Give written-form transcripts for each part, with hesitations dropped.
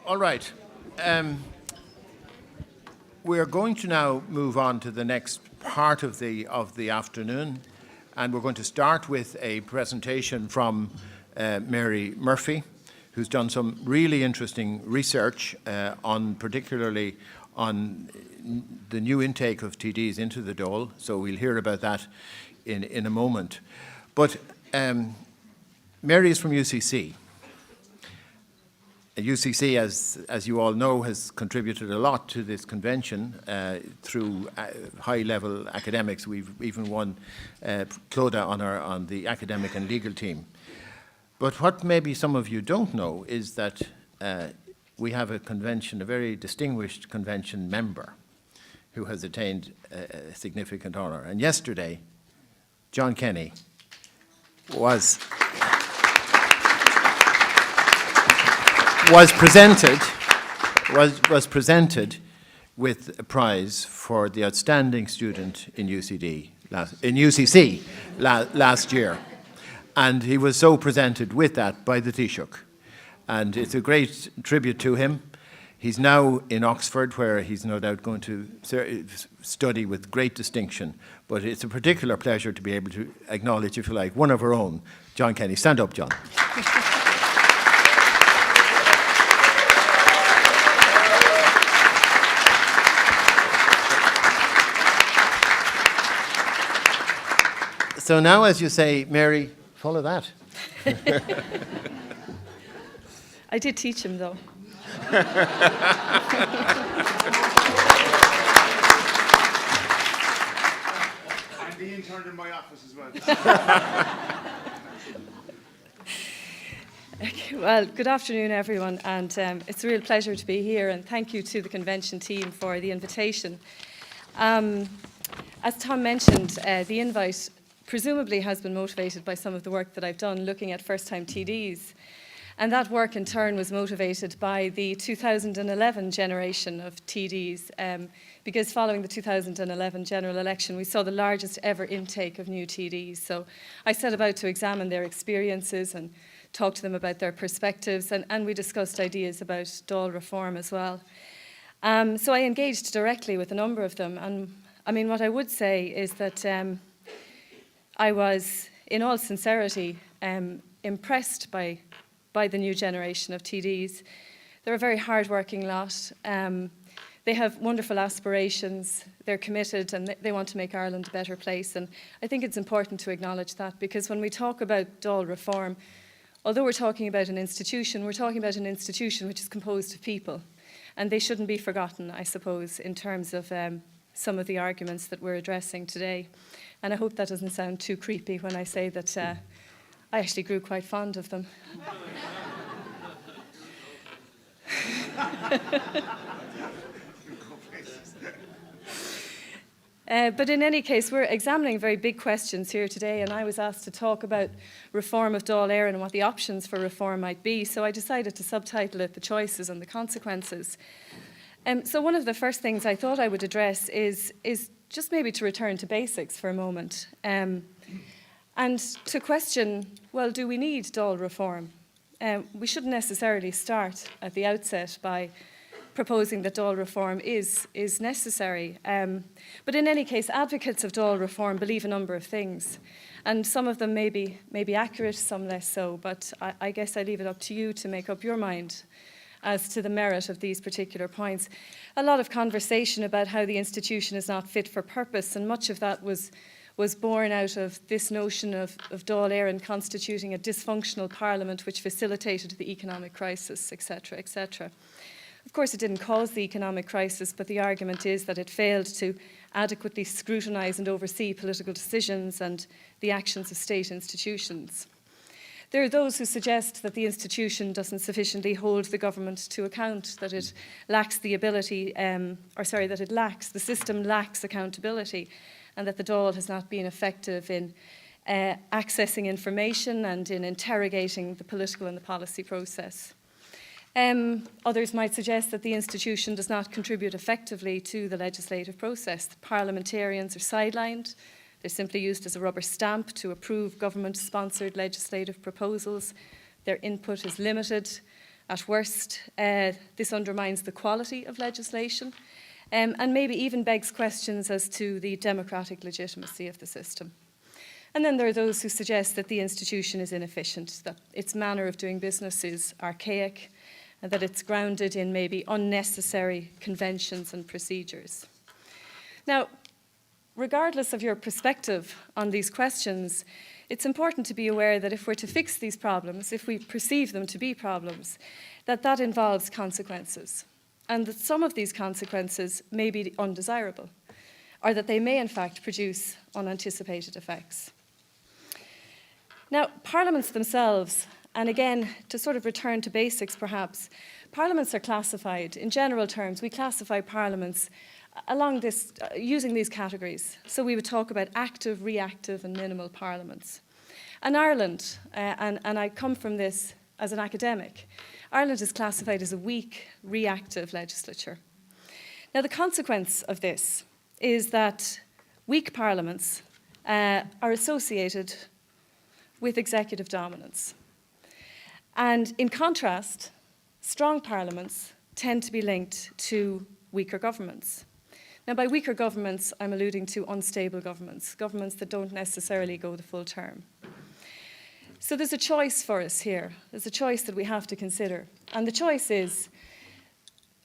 All right. We are going to now move on to the next part of the afternoon, and we're going to start with a presentation from Mary Murphy, who's done some really interesting research particularly on the new intake of TDs into the Dáil. So we'll hear about that in a moment. But Mary is from UCC. UCC, as you all know, has contributed a lot to this convention through high-level academics. We've even won Clodagh on the academic and legal team. But what maybe some of you don't know is that we have a convention, a very distinguished convention member who has attained a significant honour. And yesterday, John Kenny was presented with a prize for the outstanding student in UCC last year. And he was so presented with that by the Taoiseach. And it's a great tribute to him. He's now in Oxford, where he's no doubt going to study with great distinction. But it's a particular pleasure to be able to acknowledge, if you like, one of our own, John Kenny. Stand up, John. So now, as you say, Mary, follow that. I did teach him, though. And the intern in my office as well. Okay, well, good afternoon, everyone, and it's a real pleasure to be here, and thank you to the convention team for the invitation. As Tom mentioned, the invite presumably has been motivated by some of the work that I've done looking at first-time TDs. And that work in turn was motivated by the 2011 generation of TDs, because following the 2011 general election, we saw the largest ever intake of new TDs. So I set about to examine their experiences and talk to them about their perspectives, and we discussed ideas about Dáil reform as well. So I engaged directly with a number of them, and I mean, what I would say is that I was, in all sincerity, impressed by the new generation of TDs. They're a very hard-working lot. They have wonderful aspirations. They're committed, and they want to make Ireland a better place. And I think it's important to acknowledge that, because when we talk about Dáil reform, although we're talking about an institution, we're talking about an institution which is composed of people. And they shouldn't be forgotten, I suppose, in terms of some of the arguments that we're addressing today. And I hope that doesn't sound too creepy when I say that I actually grew quite fond of them. But in any case, we're examining very big questions here today, and I was asked to talk about reform of Dáil Éireann and what the options for reform might be, so I decided to subtitle it The Choices and the Consequences. So one of the first things I thought I would address is just maybe to return to basics for a moment, and to question, well, do we need Dáil reform? We shouldn't necessarily start at the outset by proposing that Dáil reform is necessary. But in any case, advocates of Dáil reform believe a number of things, and some of them may be accurate, some less so, but I guess I leave it up to you to make up your mind as to the merit of these particular points. A lot of conversation about how the institution is not fit for purpose, and much of that was born out of this notion of Dáil Éireann constituting a dysfunctional parliament which facilitated the economic crisis, etc., etc. Of course, it didn't cause the economic crisis, but the argument is that it failed to adequately scrutinise and oversee political decisions and the actions of state institutions. There are those who suggest that the institution doesn't sufficiently hold the government to account, that it lacks the ability, the system lacks accountability, and that the Dáil has not been effective in accessing information and in interrogating the political and the policy process. Others might suggest that the institution does not contribute effectively to the legislative process. The parliamentarians are sidelined. They're simply used as a rubber stamp to approve government-sponsored legislative proposals. Their input is limited, At worst, this undermines the quality of legislation and maybe even begs questions as to the democratic legitimacy of the system. And then there are those who suggest that the institution is inefficient, that its manner of doing business is archaic, and that it's grounded in maybe unnecessary conventions and procedures. Now, regardless of your perspective on these questions, it's important to be aware that if we're to fix these problems, if we perceive them to be problems, that involves consequences, and that some of these consequences may be undesirable, or that they may in fact produce unanticipated effects. Now, parliaments themselves, and again, to sort of return to basics perhaps, parliaments are classified, in general terms, we classify parliaments along this, using these categories. So we would talk about active, reactive, and minimal parliaments. And Ireland, and I come from this as an academic, Ireland is classified as a weak, reactive legislature. Now, the consequence of this is that weak parliaments are associated with executive dominance. And in contrast, strong parliaments tend to be linked to weaker governments. Now, by weaker governments, I'm alluding to unstable governments, governments that don't necessarily go the full term. So there's a choice for us here. There's a choice that we have to consider. And the choice is,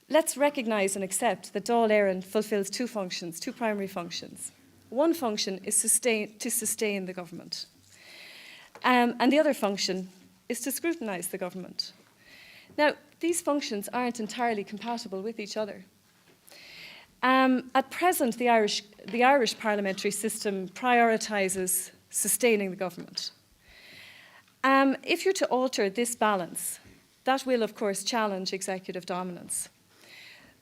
let's recognise and accept that Dáil Éireann fulfills two functions, two primary functions. One function is to sustain the government. And the other function is to scrutinise the government. Now, these functions aren't entirely compatible with each other. At present, the Irish parliamentary system prioritises sustaining the government. If you're to alter this balance, that will, of course, challenge executive dominance.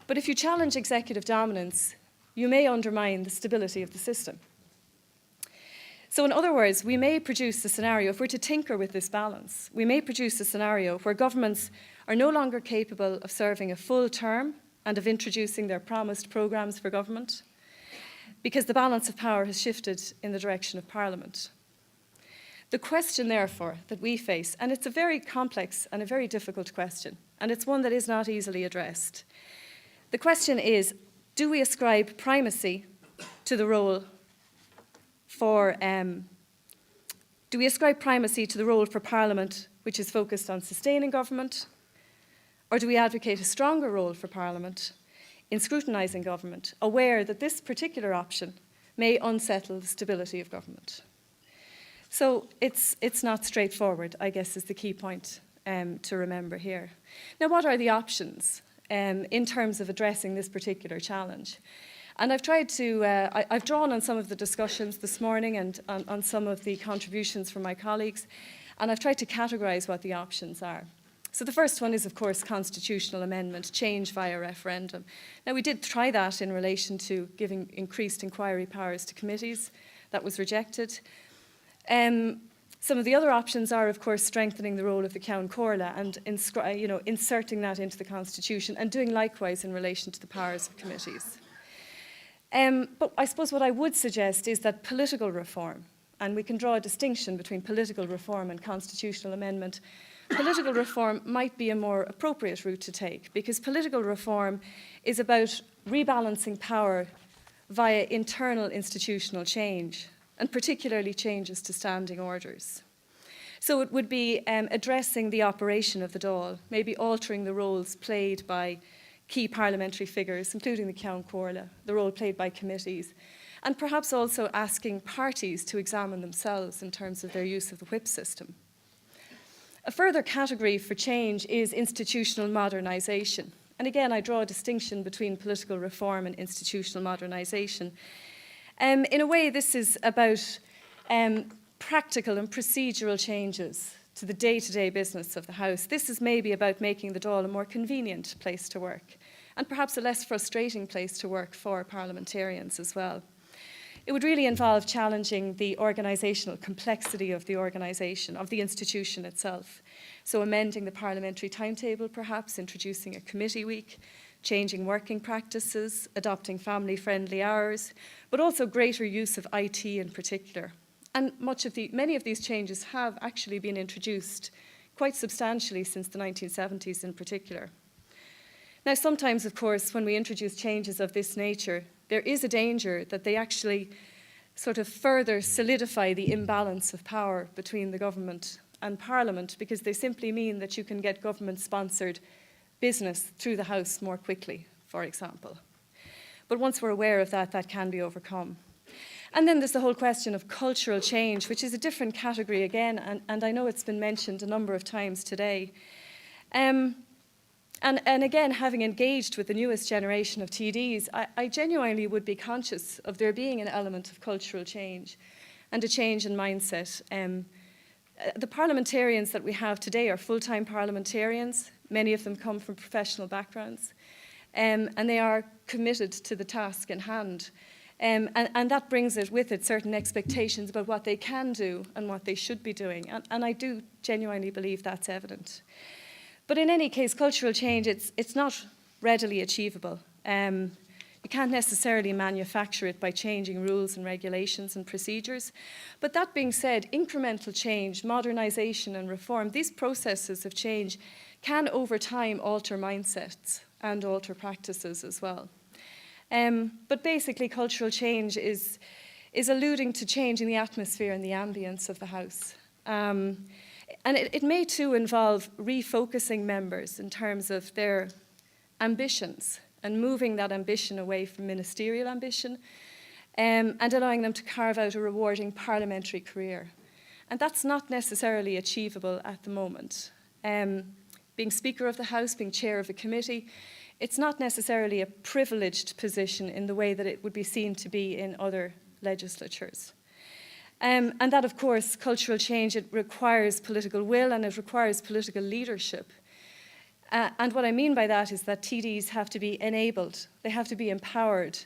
But if you challenge executive dominance, you may undermine the stability of the system. So in other words, we may produce a scenario, if we're to tinker with this balance, we may produce a scenario where governments are no longer capable of serving a full term and of introducing their promised programmes for government, because the balance of power has shifted in the direction of Parliament. The question, therefore, that we face, and it's a very complex and a very difficult question, and it's one that is not easily addressed. The question is, do we ascribe primacy to the role for Parliament, which is focused on sustaining government, or do we advocate a stronger role for Parliament in scrutinising government, aware that this particular option may unsettle the stability of government? So it's not straightforward, I guess, is the key point to remember here. Now, what are the options in terms of addressing this particular challenge? And I've tried to, I've drawn on some of the discussions this morning and on some of the contributions from my colleagues, and I've tried to categorise what the options are. So the first one is, of course, constitutional amendment, change via referendum. Now, we did try that in relation to giving increased inquiry powers to committees. That was rejected. Some of the other options are, of course, strengthening the role of the Ceann Comhairle and inserting that into the Constitution and doing likewise in relation to the powers of committees. But I suppose what I would suggest is that political reform, and we can draw a distinction between political reform and constitutional amendment, political reform might be a more appropriate route to take, because political reform is about rebalancing power via internal institutional change, and particularly changes to standing orders. So it would be addressing the operation of the Dáil, maybe altering the roles played by key parliamentary figures, including the Ceann Comhairle, the role played by committees, and perhaps also asking parties to examine themselves in terms of their use of the whip system. A further category for change is institutional modernisation. And again, I draw a distinction between political reform and institutional modernisation. In a way, this is about practical and procedural changes to the day-to-day business of the House. This is maybe about making the Dáil a more convenient place to work, and perhaps a less frustrating place to work for parliamentarians as well. It would really involve challenging the organisational complexity of the organisation, of the institution itself. So amending the parliamentary timetable, perhaps, introducing a committee week, changing working practices, adopting family-friendly hours, but also greater use of IT in particular. And many of these changes have actually been introduced quite substantially since the 1970s in particular. Now, sometimes, of course, when we introduce changes of this nature, there is a danger that they actually sort of further solidify the imbalance of power between the government and Parliament, because they simply mean that you can get government-sponsored business through the House more quickly, for example. But once we're aware of that, that can be overcome. And then there's the whole question of cultural change, which is a different category again, and I know it's been mentioned a number of times today. And again, having engaged with the newest generation of TDs, I genuinely would be conscious of there being an element of cultural change and a change in mindset. The parliamentarians that we have today are full-time parliamentarians. Many of them come from professional backgrounds, and they are committed to the task in hand. And that brings it with it certain expectations about what they can do and what they should be doing. And I do genuinely believe that's evident. But in any case, cultural change, it's not readily achievable. You can't necessarily manufacture it by changing rules and regulations and procedures. But that being said, incremental change, modernisation and reform, these processes of change can over time alter mindsets and alter practices as well. But basically, cultural change is alluding to changing the atmosphere and the ambience of the House. And it may too involve refocusing members in terms of their ambitions and moving that ambition away from ministerial ambition and allowing them to carve out a rewarding parliamentary career. And that's not necessarily achievable at the moment. Being Speaker of the House, being Chair of a committee, it's not necessarily a privileged position in the way that it would be seen to be in other legislatures. And that, of course, cultural change, it requires political will and it requires political leadership. And what I mean by that is that TDs have to be enabled, they have to be empowered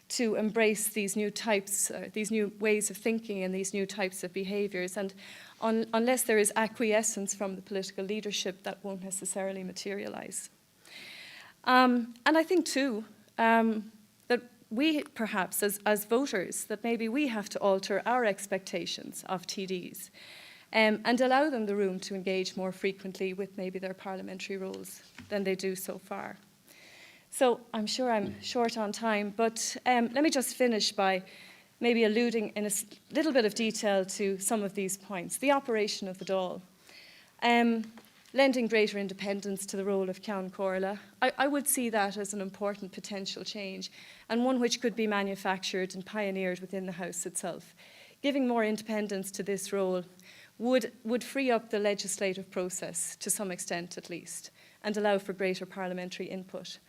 to embrace these new types, these new ways of thinking and these new types of behaviours. And unless there is acquiescence from the political leadership, that won't necessarily materialise. And I think too, that we perhaps as voters, that maybe we have to alter our expectations of TDs and allow them the room to engage more frequently with maybe their parliamentary roles than they do so far. So I'm sure I'm short on time, but let me just finish by maybe alluding in a little bit of detail to some of these points. The operation of the Dáil. Lending greater independence to the role of Ceann Comhairle. I would see that as an important potential change and one which could be manufactured and pioneered within the House itself. Giving more independence to this role would free up the legislative process to some extent at least and allow for greater parliamentary input.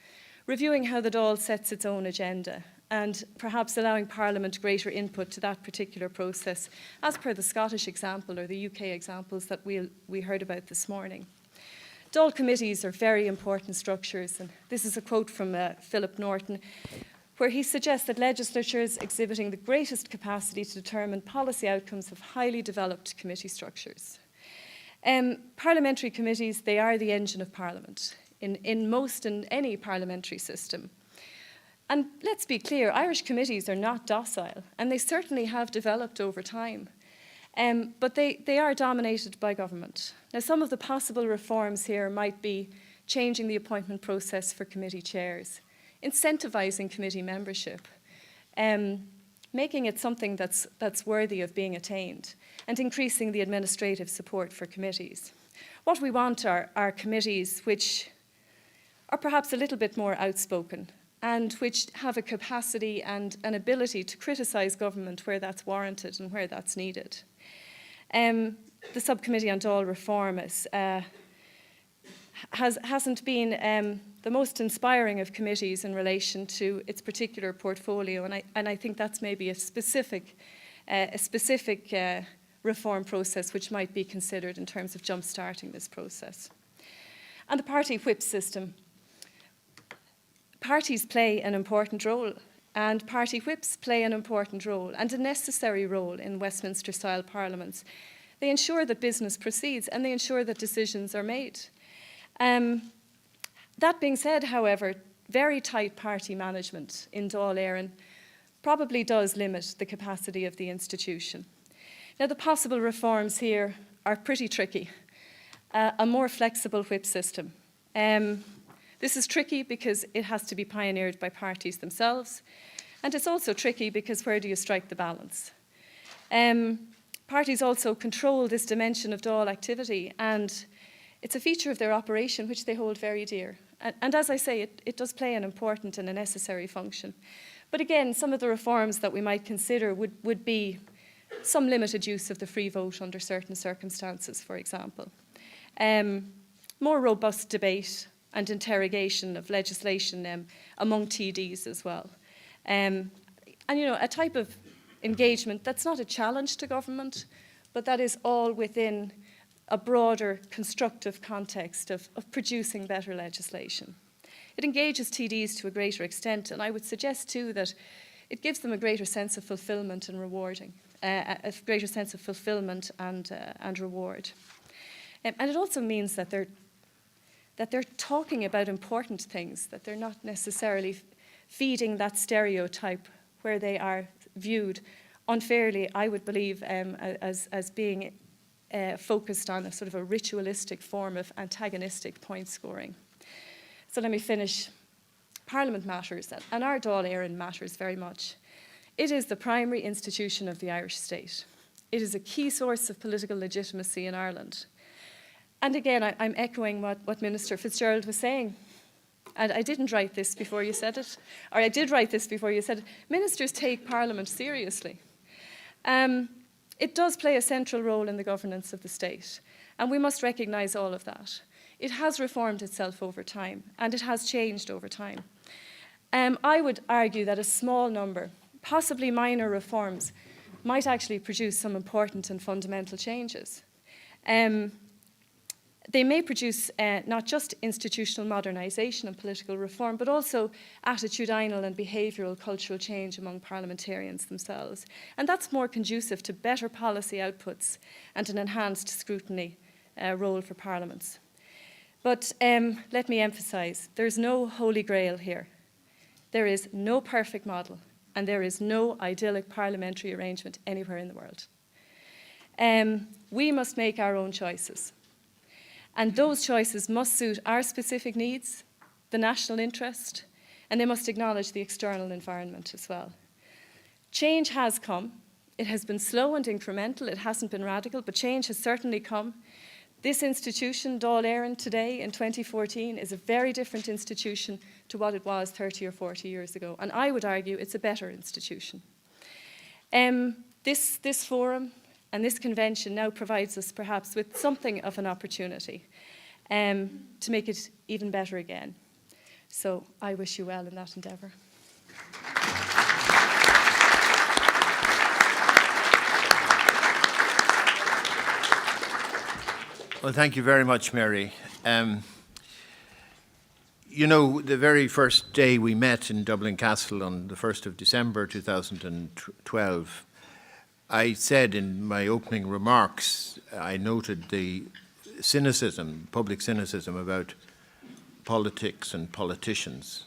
Reviewing how the Dáil sets its own agenda and perhaps allowing Parliament greater input to that particular process, as per the Scottish example or the UK examples that we heard about this morning. Dáil committees are very important structures, and this is a quote from Philip Norton, where he suggests that legislatures exhibiting the greatest capacity to determine policy outcomes have highly developed committee structures. Parliamentary committees, they are the engine of Parliament in any parliamentary system. And let's be clear, Irish committees are not docile, and they certainly have developed over time. But they are dominated by government. Now, some of the possible reforms here might be changing the appointment process for committee chairs, incentivising committee membership, making it something that's worthy of being attained, and increasing the administrative support for committees. What we want are committees which are perhaps a little bit more outspoken and which have a capacity and an ability to criticise government where that's warranted and where that's needed. The Subcommittee on Dáil Reform hasn't been the most inspiring of committees in relation to its particular portfolio, and I think that's maybe a specific reform process which might be considered in terms of jump-starting this process. And the party whip system. Parties play an important role, and party whips play an important role and a necessary role in Westminster-style parliaments. They ensure that business proceeds and they ensure that decisions are made. That being said, however, very tight party management in Dáil Éireann probably does limit the capacity of the institution. Now, the possible reforms here are pretty tricky. a more flexible whip system. This is tricky because it has to be pioneered by parties themselves, and it's also tricky because where do you strike the balance? Parties also control this dimension of Dáil activity, and it's a feature of their operation which they hold very dear. And as I say, it does play an important and a necessary function. But again, some of the reforms that we might consider would be some limited use of the free vote under certain circumstances, for example. More robust debate and interrogation of legislation among TDs as well. And, you know, a type of engagement that's not a challenge to government, but that is all within a broader constructive context of producing better legislation. It engages TDs to a greater extent, and I would suggest too that it gives them a greater sense of fulfilment and rewarding, a greater sense of fulfilment and reward. And it also means that they're talking about important things, that they're not necessarily feeding that stereotype where they are viewed unfairly, I would believe, as being focused on a sort of a ritualistic form of antagonistic point scoring. So let me finish. Parliament matters, and our Dáil Éireann matters very much. It is the primary institution of the Irish state. It is a key source of political legitimacy in Ireland. And again, I'm echoing what Minister Fitzgerald was saying. And I didn't write this before you said it, or I did write this before you said it. Ministers take Parliament seriously. It does play a central role in the governance of the state, and we must recognise all of that. It has reformed itself over time, and it has changed over time. I would argue that a small number, possibly minor reforms, might actually produce some important and fundamental changes. They may produce not just institutional modernisation and political reform, but also attitudinal and behavioural cultural change among parliamentarians themselves. And that's more conducive to better policy outputs and an enhanced scrutiny role for parliaments. But let me emphasise, there's no holy grail here. There is no perfect model, and there is no idyllic parliamentary arrangement anywhere in the world. We must make our own choices. And those choices must suit our specific needs, the national interest, and they must acknowledge the external environment as well. Change has come. It has been slow and incremental. It hasn't been radical, but change has certainly come. This institution, Dáil Éireann, today in 2014, is a very different institution to what it was 30 or 40 years ago. And I would argue it's a better institution. This forum and this convention now provides us perhaps with something of an opportunity to make it even better again. So I wish you well in that endeavour. Well, thank you very much, Mary. You know, the very first day we met in Dublin Castle on the 1st of December 2012, I said in my opening remarks, I noted the cynicism, public cynicism about politics and politicians.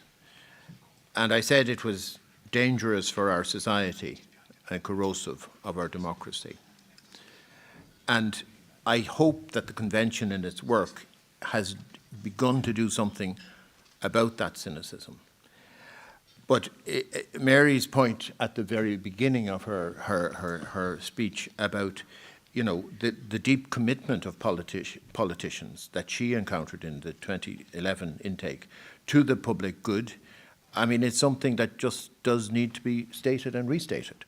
And I said it was dangerous for our society and corrosive of our democracy. And I hope that the convention in its work has begun to do something about that cynicism. But Mary's point at the very beginning of her speech about, you know, the deep commitment of politicians that she encountered in the 2011 intake to the public good, I mean, it's something that just does need to be stated and restated.